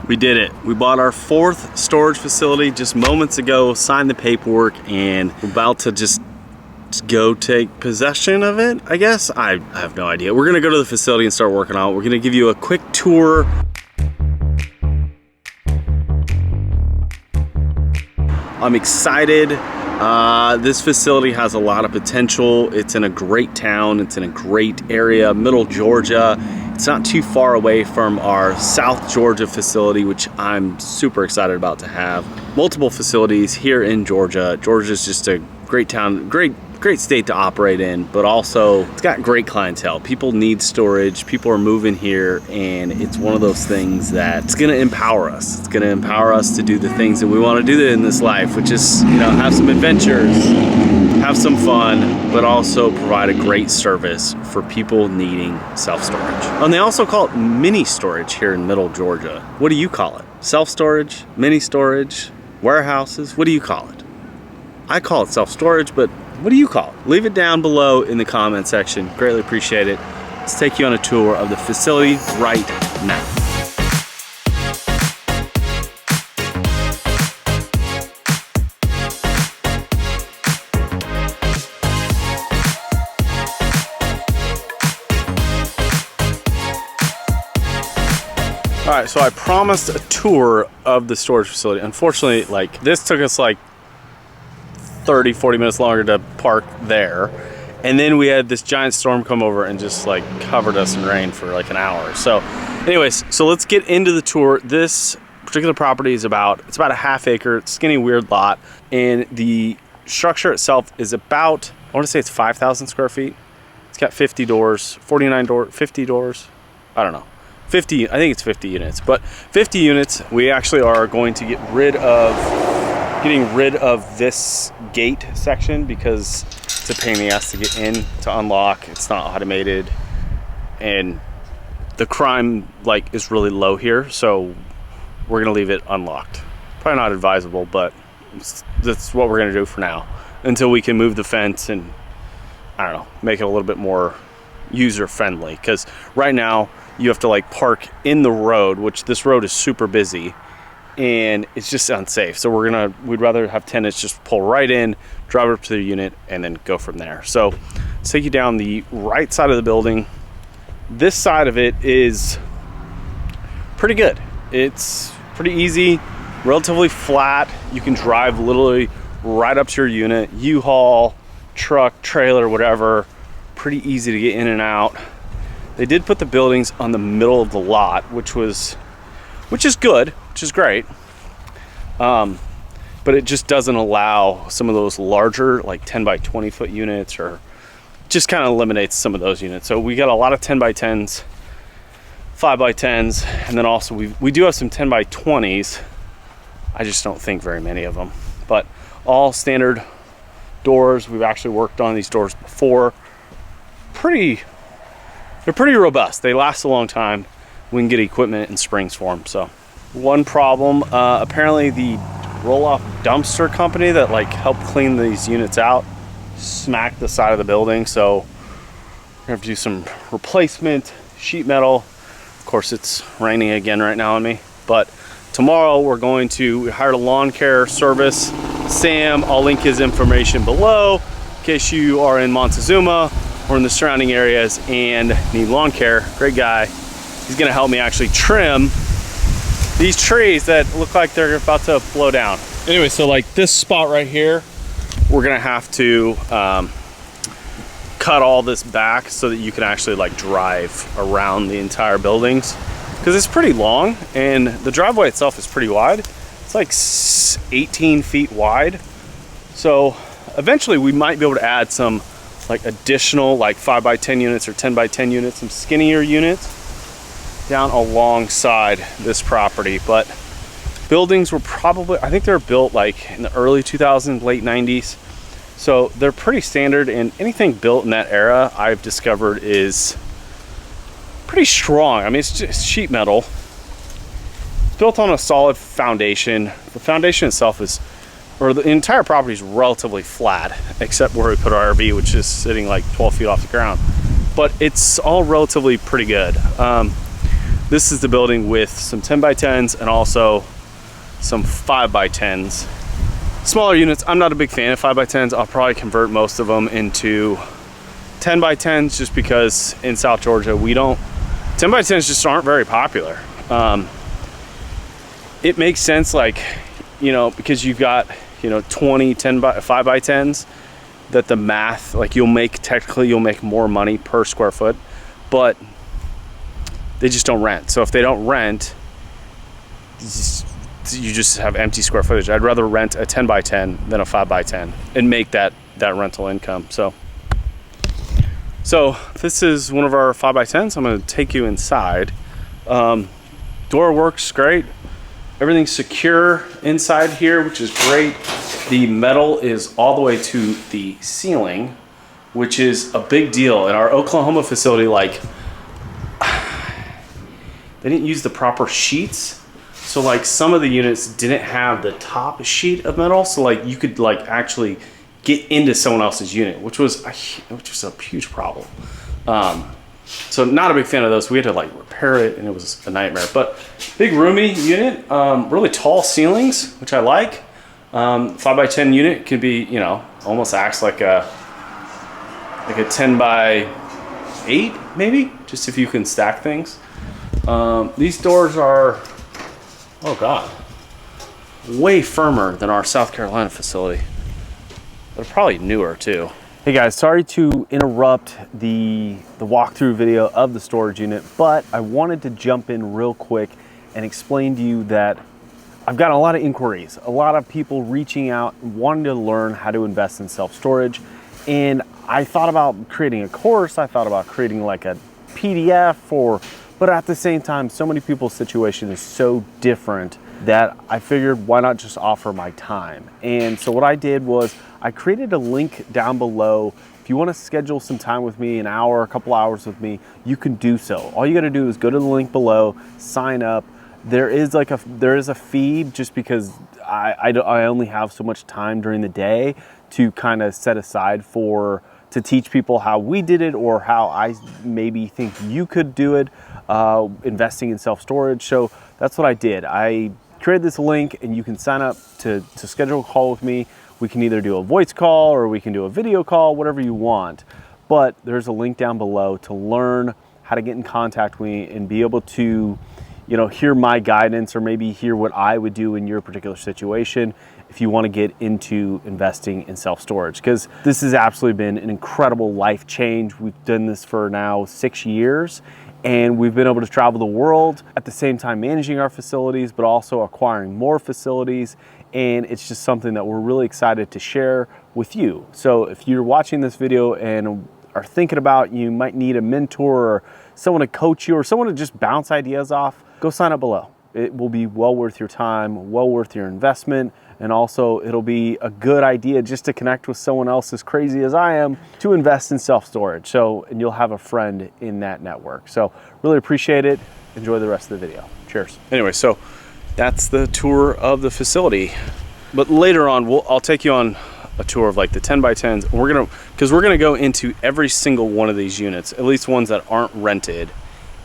We did it. We bought our 4th storage facility just moments ago, signed the paperwork, and we're about to just go take possession of it, I guess. I have no idea. We're gonna go to the facility and start working on it. We're gonna give you a quick tour. I'm excited. This facility has a lot of potential. It's in a great town. It's in a great area, Middle Georgia. It's not too far away from our South Georgia facility, which I'm super excited about to have. Multiple facilities here in Georgia. Georgia's just a great town, great state to operate in, but also it's got great clientele. People need storage, people are moving here, and it's one of those things that it's gonna empower us. It's gonna empower us to do the things that we wanna do in this life, which is, you know, have some adventures, have some fun, but also provide a great service for people needing self-storage. And they also call it mini storage here in Middle Georgia. What do you call it? Self-storage, mini storage, warehouses, what do you call it? I call it self-storage, but what do you call it? Leave it down below in the comment section. Greatly appreciate it. Let's take you on a tour of the facility right now. All right, so I promised a tour of the storage facility. Unfortunately, like, this took us like 30-40 minutes longer to park there, and then we had this giant storm come over and just like covered us in rain for like an hour. So anyways, so let's get into the tour. This particular property is about a half-acre skinny weird lot, and the structure itself is about, I want to say it's 5,000 square feet. It's got 50 doors, 49 doors, 50 doors, I don't know, 50, I think it's 50 units, but 50 units. We actually are going to get rid of this gate section because it's a pain in the ass to get in, to unlock. It's not automated, and the crime like is really low here, so we're gonna leave it unlocked. Probably not advisable, but that's what we're gonna do for now until we can move the fence and, I don't know, make it a little bit more user friendly, because right now you have to like park in the road, which this road is super busy, and it's just unsafe. So we'd rather have tenants just pull right in, drive up to their unit, and then go from there. So let's take you down the right side of the building. This side of it is pretty good. It's pretty easy, relatively flat. You can drive literally right up to your unit, U-Haul, truck, trailer, whatever. Pretty easy to get in and out. They did put the buildings on the middle of the lot, which is good, which is great, but it just doesn't allow some of those larger like 10 by 20 foot units, or just kind of eliminates some of those units. So we got a lot of 10 by 10s, 5 by 10s, and then also we do have some 10 by 20s. I just don't think very many of them, but all standard doors. We've actually worked on these doors before. They're pretty robust. They last a long time. We can get equipment and springs for them. So one problem, apparently the roll-off dumpster company that like helped clean these units out smacked the side of the building, so we're gonna have to do some replacement sheet metal. Of course, it's raining again right now on me, but tomorrow we hired a lawn care service, Sam. I'll link his information below in case you are in Montezuma or in the surrounding areas and need lawn care. Great guy. He's gonna help me actually trim these trees that look like they're about to blow down. Anyway, so like this spot right here, we're gonna have to cut all this back so that you can actually like drive around the entire buildings, because it's pretty long and the driveway itself is pretty wide. It's like 18 feet wide. So eventually we might be able to add some like additional like 5 by 10 units or 10 by 10 units, some skinnier units down alongside this property. But buildings were probably, I think they were built like in the early 2000s, late 90s. So they're pretty standard, and anything built in that era I've discovered is pretty strong. I mean, it's just sheet metal. It's built on a solid foundation. The foundation itself is, or the entire property is relatively flat, except where we put our RV, which is sitting like 12 feet off the ground. But it's all relatively pretty good. This is the building with some 10 by 10s and also some 5 by 10s. Smaller units, I'm not a big fan of 5 by 10s. I'll probably convert most of them into 10 by 10s just because in South Georgia, 10 by 10s just aren't very popular. It makes sense, like, you know, because you've got, you know, 20 5 by 10s, that the math, like, you'll make more money per square foot, but they just don't rent. So if they don't rent, you just have empty square footage. I'd rather rent a 10 by 10 than a 5 by 10 and make that rental income. So this is one of our 5 by 10s. I'm gonna take you inside. Door works great. Everything's secure inside here, which is great. The metal is all the way to the ceiling, which is a big deal. In our Oklahoma facility, like, they didn't use the proper sheets. So like some of the units didn't have the top sheet of metal. So like you could like actually get into someone else's unit, which was a huge problem. So not a big fan of those. We had to like repair it and it was a nightmare, but big roomy unit, really tall ceilings, which I like. 5 by 10 unit could be, you know, almost acts like a 10 by 8 maybe, just if you can stack things. These doors are, oh God, way firmer than our South Carolina facility. They're probably newer too. Hey guys, sorry to interrupt the walkthrough video of the storage unit, but I wanted to jump in real quick and explain to you that I've gotten a lot of inquiries, a lot of people reaching out and wanting to learn how to invest in self-storage. And I thought about creating a course, I thought about creating like a PDF, but at the same time, so many people's situation is so different that I figured why not just offer my time. And so what I did was I created a link down below. If you want to schedule some time with me, an hour, a couple hours with me, you can do so. All you got to do is go to the link below, sign up. There is a fee just because I only have so much time during the day to kind of set aside to teach people how we did it or how I maybe think you could do it, investing in self-storage. So that's what I did. I created this link and you can sign up to schedule a call with me. We can either do a voice call or we can do a video call, whatever you want. But there's a link down below to learn how to get in contact with me and be able to, you know, hear my guidance or maybe hear what I would do in your particular situation if you want to get into investing in self-storage, because this has absolutely been an incredible life change. We've done this for now 6 years and we've been able to travel the world at the same time managing our facilities, but also acquiring more facilities. And it's just something that we're really excited to share with you. So if you're watching this video and are thinking about you might need a mentor or someone to coach you or someone to just bounce ideas off, go sign up below. It will be well worth your time, well worth your investment. And also it'll be a good idea just to connect with someone else as crazy as I am to invest in self-storage. And you'll have a friend in that network. So really appreciate it. Enjoy the rest of the video. Cheers. Anyway, so that's the tour of the facility. But later on, I'll take you on a tour of like the 10 by 10s. And we're gonna go into every single one of these units, at least ones that aren't rented.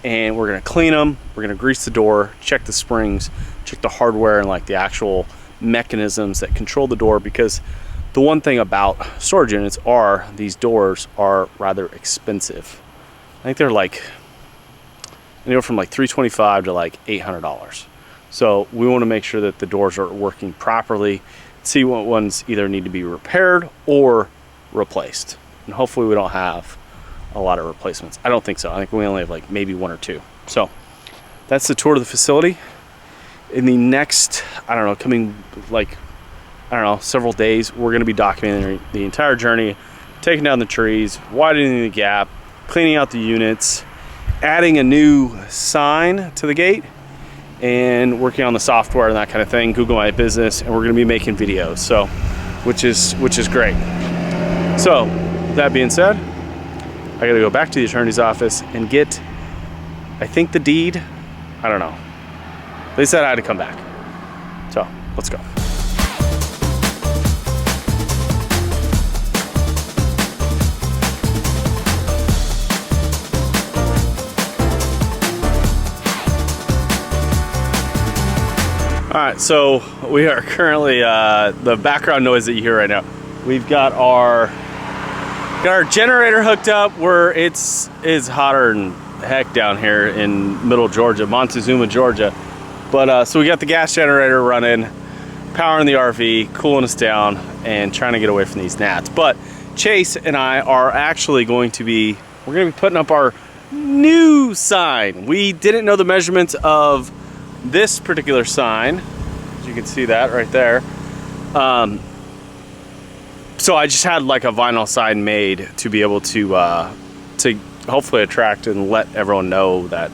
And we're gonna clean them, we're gonna grease the door, check the springs, check the hardware and like the actual mechanisms that control the door, because the one thing about storage units are these doors are rather expensive. I think they're like anywhere from like $325 to like $800. So we want to make sure that the doors are working properly, see what ones either need to be repaired or replaced. And hopefully we don't have a lot of replacements. I don't think so. I think we only have like maybe 1 or 2. So that's the tour of the facility. In the next, several days, we're going to be documenting the entire journey, taking down the trees, widening the gap, cleaning out the units, adding a new sign to the gate, and working on the software and that kind of thing, Google My Business, and we're going to be making videos, so which is great. So that being said, I got to go back to the attorney's office and get, I think, the deed. I don't know. They said I had to come back. So let's go. All right, so we are currently the background noise that you hear right now. We've got our generator hooked up where it's hotter than heck down here in middle Georgia, Montezuma, Georgia. But so we got the gas generator running, powering the RV, cooling us down, and trying to get away from these gnats. But Chase and I are actually we're going to be putting up our new sign. We didn't know the measurements of this particular sign, as you can see that right there. So I just had like a vinyl sign made to be able to hopefully attract and let everyone know that,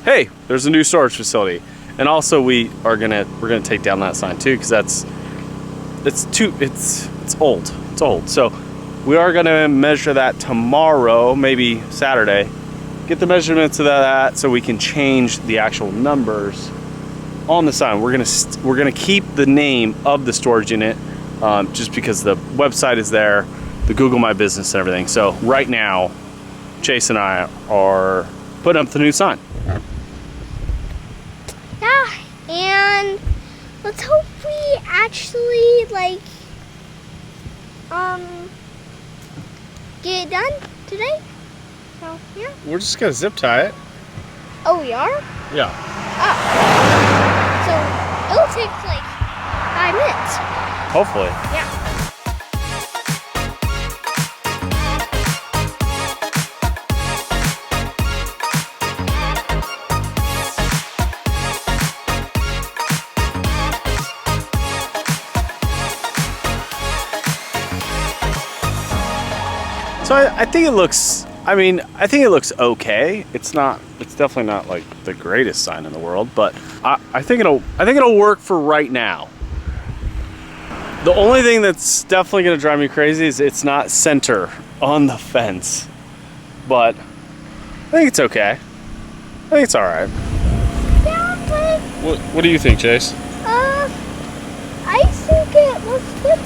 hey, there's a new storage facility. And also we're gonna take down that sign too, because it's old. It's old. So we are gonna measure that tomorrow, maybe Saturday. Get the measurements of that so we can change the actual numbers on the sign. We're gonna keep the name of the storage unit, just because the website is there, the Google My Business and everything. So right now, Chase and I are putting up the new sign. Yeah, and let's hope we actually get it done today. So yeah. We're just gonna zip tie it. Oh, we are? Yeah. Oh. So it'll take like 5 minutes. Hopefully. Yeah. So I think it looks, I think it looks okay. It's definitely not like the greatest sign in the world, but I think it'll work for right now. The only thing that's definitely gonna drive me crazy is it's not center on the fence. But I think it's okay. I think it's all right. Yeah, but What do you think, Chase? I think it looks good.